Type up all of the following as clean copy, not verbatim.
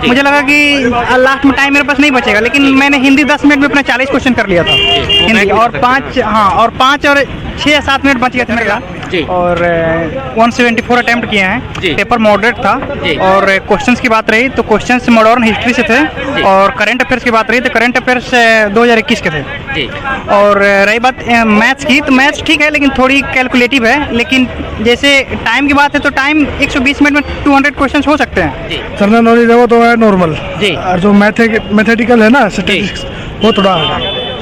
मुझे लगा कि लास्ट में टाइम मेरे पास नहीं बचेगा, लेकिन मैंने हिंदी 10 मिनट में अपना 40 क्वेश्चन कर लिया था हिंदी, और 5 और 6 या 7 मिनट बच गए थे मेरा। और 174 अटेम्प्ट किए हैं। पेपर मॉडरेट था। और क्वेश्चंस की बात रही तो क्वेश्चंस मॉडर्न हिस्ट्री से थे, और करंट अफेयर्स की बात रही तो करंट अफेयर्स 2021 के थे। और रही बात मैथ्स की, तो मैथ्स ठीक है लेकिन थोड़ी कैलकुलेटिव है, लेकिन जैसे टाइम की बात है तो टाइम 120 मिनट में 200 क्वेश्चन हो सकते हैं। जनरल नॉलेज है वो तो है नॉर्मल, और जो मैथेटिकल है ना स्टैटिस्टिक्स वो थोड़ा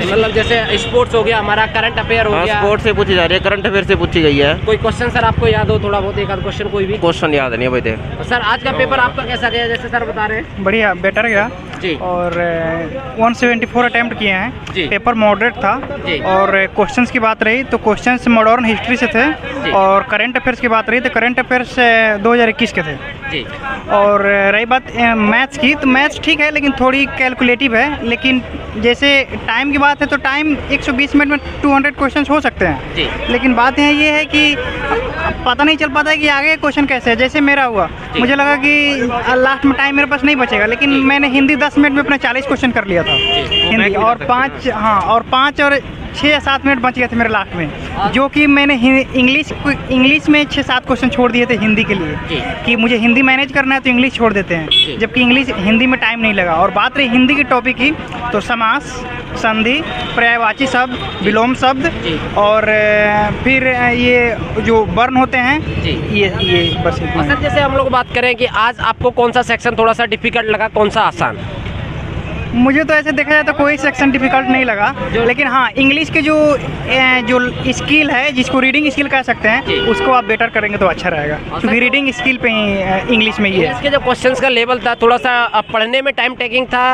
मतलब जैसे स्पोर्ट्स हो गया, हमारा करंट अफेयर हो गया। स्पोर्ट्स से पूछी जा रही है, करंट अफेयर से पूछी गई है। कोई क्वेश्चन सर आपको याद हो थोड़ा बहुत, एक आध क्वेश्चन कोई भी? क्वेश्चन याद नहीं है भाई। सर आज का पेपर आपका कैसा गया, जैसे सर बता रहे हैं? बढ़िया, बेटर गया। जी। और 174 अटेम्प्ट किए हैं। जी। पेपर मॉडरेट था। जी। और क्वेश्चंस की बात रही तो क्वेश्चंस मॉडर्न हिस्ट्री से थे। और करंट अफेयर्स की बात रही तो करंट अफेयर्स 2021 के थे। जी। और रही बात मैथ्स की, तो मैथ्स ठीक है लेकिन थोड़ी कैलकुलेटिव है, लेकिन जैसे टाइम की बात है तो टाइम 120 मिनट में 200 क्वेश्चन हो सकते हैं। जी। लेकिन बात यहाँ ये है कि पता नहीं चल पाता है कि आगे क्वेश्चन कैसे है। जैसे मेरा हुआ, मुझे लगा कि लास्ट में टाइम मेरे पास नहीं बचेगा, लेकिन मैंने हिंदी 10 मिनट में अपना 40 क्वेश्चन कर लिया था हिंदी, और 5 और 6 या 7 मिनट बच गए थे मेरे लास्ट में, जो कि मैंने इंग्लिश में 6-7 क्वेश्चन छोड़ दिए थे हिंदी के लिए, कि मुझे हिंदी मैनेज करना है तो इंग्लिश छोड़ देते हैं, जबकि हिंदी में टाइम नहीं लगा। और बात रही हिंदी की टॉपिक की, तो समास, संधि, पर्यायवाची शब्द, विलोम शब्द, और फिर ये जो वर्ण होते हैं, ये बस इतना। सर जैसे हम लोग बात करें कि आज आपको कौन सा सेक्शन थोड़ा सा डिफिकल्ट लगा, कौन सा आसान? मुझे तो ऐसे देखा जाए तो कोई सेक्शन डिफिकल्ट नहीं लगा, लेकिन हाँ इंग्लिश के जो स्किल है, जिसको रीडिंग स्किल कह सकते हैं, उसको आप बेटर करेंगे तो अच्छा रहेगा, क्योंकि रीडिंग स्किल पे ही इंग्लिश में ये है। इसके जो क्वेश्चंस का लेवल था थोड़ा सा पढ़ने में टाइम टेकिंग था,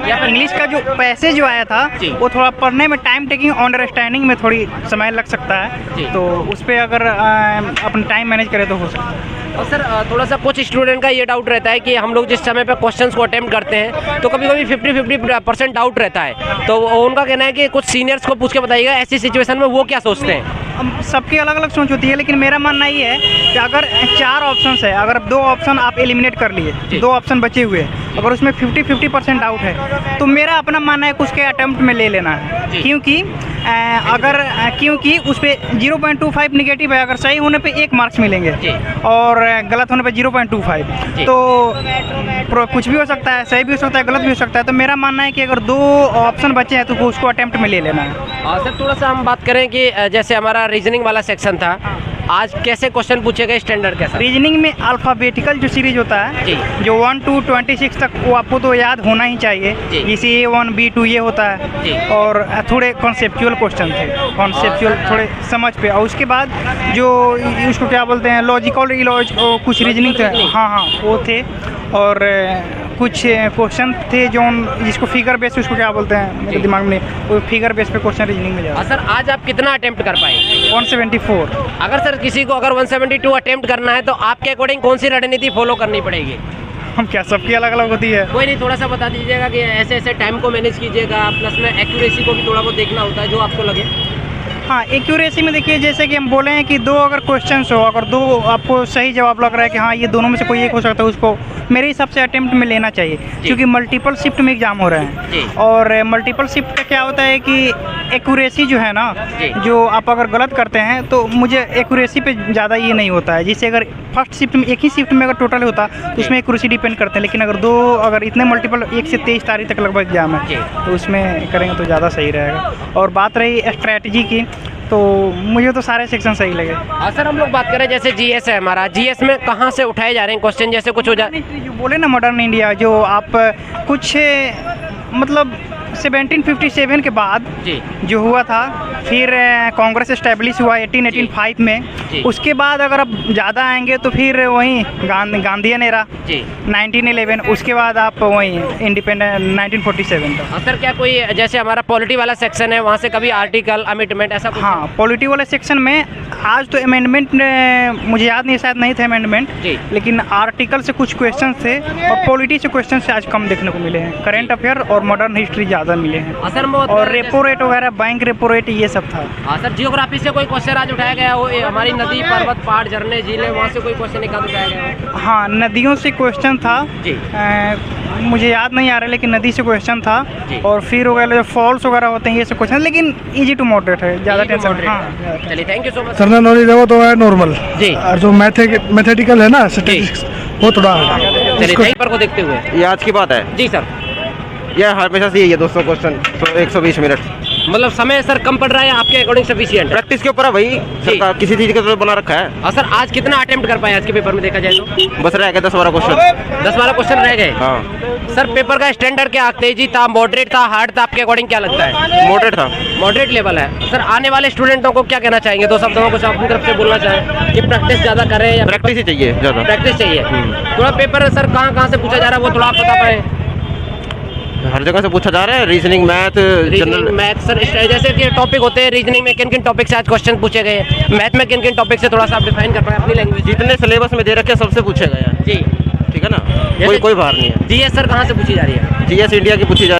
या इंग्लिश का जो पैसेज जो आया था वो थोड़ा पढ़ने में टाइम टेकिंग, अंडरस्टैंडिंग में थोड़ी समय लग सकता है, तो उस पर अगर अपना टाइम मैनेज करें तो हो सकता है। और सर थोड़ा सा कुछ स्टूडेंट का ये डाउट रहता है कि हम लोग जिस समय पे क्वेश्चंस को अटेम्प्ट करते हैं तो कभी कभी 50% डाउट रहता है, तो उनका कहना है कि कुछ सीनियर्स को पूछ के बताइएगा ऐसी सिचुएशन में वो क्या सोचते हैं। सबकी अलग अलग सोच होती है, लेकिन मेरा मानना ये है कि अगर 4 ऑप्शन है, अगर 2 ऑप्शन आप एलिमिनेट कर लिए, 2 ऑप्शन बचे हुए, अगर उसमें 50% डाउट है, तो मेरा अपना मानना है कि उसके अटेम्प्ट में ले लेना है, क्योंकि उस पर 0.25 निगेटिव है, अगर सही होने पे 1 मार्क्स मिलेंगे और गलत होने पे 0.25, तो कुछ भी हो सकता है, सही भी हो सकता है, गलत भी हो सकता है। तो मेरा मानना है कि अगर 2 ऑप्शन बचे हैं तो उसको अटेम्प्ट में ले लेना है। सर थोड़ा सा हम बात करें कि जैसे हमारा रीजनिंग वाला सेक्शन था, आज कैसे क्वेश्चन पूछे गए, स्टैंडर्ड कैसा? रीजनिंग में अल्फ़ाबेटिकल जो सीरीज होता है, जो 1 to 26 तक, वो आपको तो याद होना ही चाहिए, जैसे A1 B2 ये होता है, और थोड़े कॉन्सेप्चुअल क्वेश्चन थे, कॉन्सेप्चुअल थोड़े समझ पे, और उसके बाद जो उसको क्या बोलते हैं, लॉजिकल कुछ रीजनिंग थे, हाँ वो थे, और कुछ क्वेश्चन थे जो जिसको फिगर बेस, उसको क्या बोलते हैं मेरे दिमाग में, वो फिगर बेस पे क्वेश्चन रीजनिंग में जाता है। सर आज आप कितना अटेम्प्ट कर पाए? 174। अगर सर किसी को अगर 172 अटेम्प्ट करना है तो आपके अकॉर्डिंग कौन सी रणनीति फॉलो करनी पड़ेगी? हम क्या, सबकी अलग अलग होती है। कोई नहीं, थोड़ा सा बता दीजिएगा कि ऐसे ऐसे टाइम को मैनेज कीजिएगा, प्लस में एक्यूरेसी को भी थोड़ा बहुत देखना होता है, जो आपको लगे। हाँ, एक्यूरेसी में देखिए, जैसे कि हम बोले हैं कि 2 अगर क्वेश्चंस हो, अगर 2 आपको सही जवाब लग रहा है कि हाँ ये दोनों में से कोई एक हो सकता है, उसको मेरे हिसाब से अटेम्प्ट में लेना चाहिए, क्योंकि मल्टीपल शिफ्ट में एग्जाम हो रहे हैं। और मल्टीपल शिफ्ट का क्या होता है कि एक्यूरेसी जो है ना, जो आप अगर गलत करते हैं तो मुझे एक्यूरेसी पे ज़्यादा ये नहीं होता है। जिससे अगर फर्स्ट शिफ्ट में, एक ही शिफ्ट में अगर टोटल होता तो उसमें एक्यूरेसी डिपेंड करते हैं, लेकिन अगर इतने मल्टीपल 1 से 23 तारीख तक लगभग एग्जाम है तो उसमें करेंगे तो ज़्यादा सही रहेगा। और बात रही स्ट्रैटेजी की, तो मुझे तो सारे सेक्शन सही लगे। सर हम लोग बात करें जैसे जीएस है हमारा, जीएस में कहाँ से उठाए जा रहे हैं क्वेश्चन, जैसे कुछ हो जाए जो बोले ना मॉडर्न इंडिया, जो आप कुछ मतलब 1757 के बाद जो हुआ था, फिर कांग्रेस एस्टेब्लिश हुआ 1885 में, उसके बाद अगर आप ज़्यादा आएंगे तो फिर वहीं गांधीयन एरा 1911, उसके बाद आप वहीं इंडिपेंडेंट 1947 का। सर क्या कोई जैसे हमारा पॉलिटी वाला सेक्शन है, वहाँ से कभी आर्टिकल अमेंडमेंट ऐसा कुछ? हाँ, पॉलिटी वाले सेक्शन में आज तो अमेंडमेंट मुझे याद नहीं, शायद नहीं थे अमेंडमेंट, लेकिन आर्टिकल से कुछ क्वेश्चन थे और पॉलिटी से क्वेश्चन से आज कम देखने को मिले हैं। करंट अफेयर और मॉडर्न हिस्ट्री ज़्यादा मिले हैं। सर और रेपो रेट वगैरह, बैंक रेपो रेट, ये सब था। हाँ सर, जियोग्राफी से कोई क्वेश्चन आज उठाया गया हो, हमारी नदी पर्वत पहाड़ झरने झीलें, वहाँ से कोई क्वेश्चन एक आध उठाया गया हो? हाँ, नदियों से क्वेश्चन था। जी। मुझे याद नहीं आ रहा, लेकिन नदी से क्वेश्चन था। जी। और फिर वगैरह जो फॉल्स वगैरह होते हैं ये सब क्वेश्चन, लेकिन इजी टू मॉडरेट है, ज़्यादा टेंशन। हाँ, चलिए, थैंक यू सो मच। करना नॉलेज है वो तो है नॉर्मल जी। और जो मैथेटिकल है ना स्टैटिस्टिक्स वो थोड़ा चलिए, पेपर को देखते हुए। ये आज की बात है। जी सर। ये हमेशा से यही है, 200 क्वेश्चन 120 मिनट। मतलब समय सर कम पड़ रहा है आपके अकॉर्डिंग सफिशिएंट? प्रैक्टिस के ऊपर है भाई, सरकार किसी चीज़ का तो बना रखा है। और सर आज कितना अटेम्प्ट कर पाए आज के पेपर में देखा जाए तो? बस रह गए 10-12 क्वेश्चन। 10-12 क्वेश्चन रह गए। हाँ, सर पेपर का स्टैंडर्ड क्या, तेजी था, मॉडरेट था, हार्ड था, आपके अकॉर्डिंग क्या लगता है? मॉडरेट था। मॉडरेट लेवल है। सर आने वाले स्टूडेंटों को क्या कहना चाहेंगे? 2 शब्दों में कुछ अपनी तरफ से बोलना चाहें कि प्रैक्टिस ज़्यादा करें या प्रैक्टिस ही चाहिए ज़्यादा। प्रैक्टिस चाहिए? थोड़ा पेपर सर कहाँ से पूछा जा रहा है वो थोड़ा आप बता पाएँ? हर जगह से पूछा जा रहा है, reasoning, math, general. Math sir जैसे कि टॉपिक होते हैं, रीजनिंग में किन किन टॉपिक से आज क्वेश्चन पूछे गए, मैथ में किन किन टॉपिक से, थोड़ा सा आप डिफाइन कर पाए अपनी लैंग्वेज? जितने सिलेबस में दे रखे हैं सबसे पूछेगा यार। जी, ठीक है ना, कोई बाहर नहीं है। जीएस सर कहाँ से पूछी जा रही है? जीएस इंडिया की पूछी जा